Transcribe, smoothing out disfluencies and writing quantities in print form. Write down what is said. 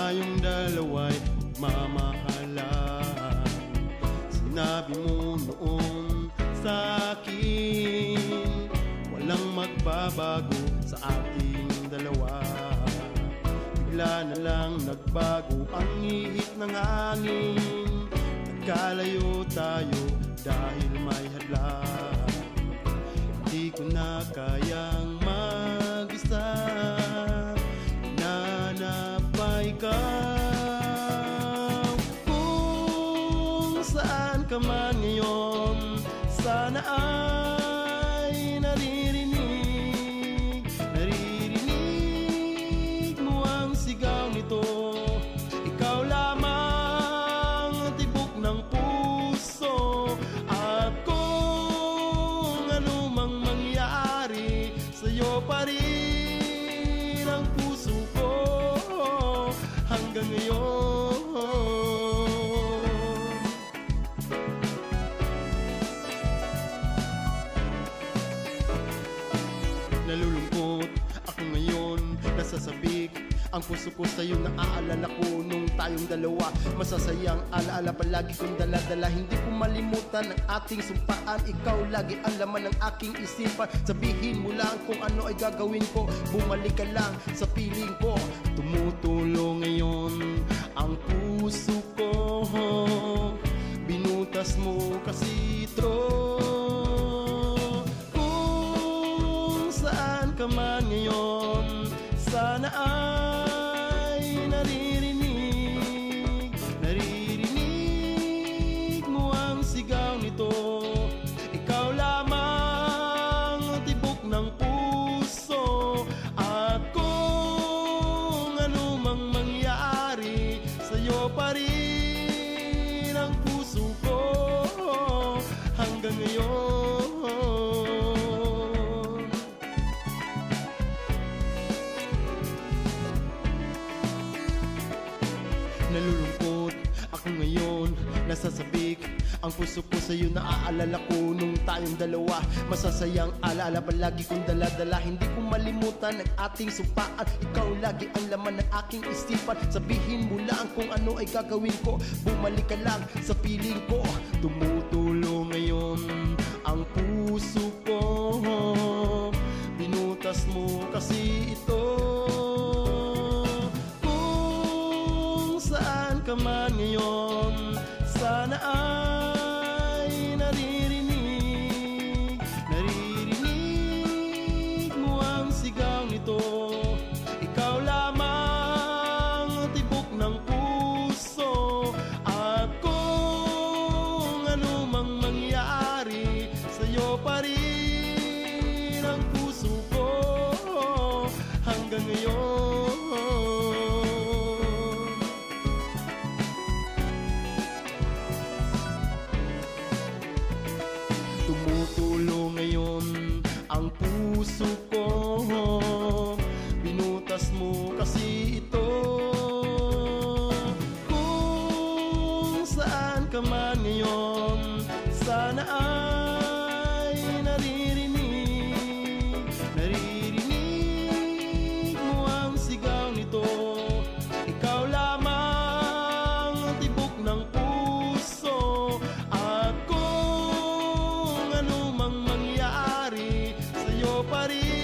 tayong dalawa'y mamahalan. Sinabi mo noon sa akin, walang magbabago sa ating dalawa. Bigla na lang nagbago ang ihip ng hangin. Nagkalayo tayo dahil may hadlang. Hindi ko na kayang mag-isa, hinanap pa ikaw. Kung saan ka man ngayon, sana ay naririnig mo ang sigaw nito. Ikaw lamang ang tibok ng puso, at kung ano mang mangyari, sa'yo pa rin ang puso ko hanggang ngayon. Nalulungkot ako ngayon, nasasabik ang puso ko sa'yo. Naaalala ko nung tayong dalawa, masasayang alaala palagi kong dala-dala. Hindi ko malimutan ang ating sumpaan, ikaw lagi ang laman ng aking isipan. Sabihin mo lang kung ano ay gagawin ko, bumalik ka lang sa piling ko. Tumutulong ngayon ang puso ko, binutas mo kasi ito. Ka man ngayon, sana ay naririnig mo ang sigaw nito. Ikaw lamang ang tibok ng puso, at kung ano mang mangyari, sa'yo pa rin ang puso ko hanggang ngayon. Nalulungkot ako ngayon, nasasabik ang puso ko sa'yo. Naaalala ko nung tayong dalawa, masasayang alaala palagi kong dala-dala. Hindi ko malimutan ang ating sumpaan, ikaw lagi ang laman ng aking isipan. Sabihin mo lang kung ano ay gagawin ko, bumalik ka lang sa piling ko. Tumutulong ngayon ang puso ko, binutas mo kasi ito. Saan ka man ngayon, sana ay naririnig mo ang sigaw nito. Ikaw lamang ang tibok ng puso, at kung ano mang mangyari, sa'yo pa rin ang puso ko hanggang ngayon. Tumutulong ngayon ang puso ko, binutas mo kasi ito. Kung saan ka man ngayon, sana ay naririnig mo ang sigaw nito. Ikaw lamang ang tibok ng puso, at kung ano mang mangyari, sa'yo pa rin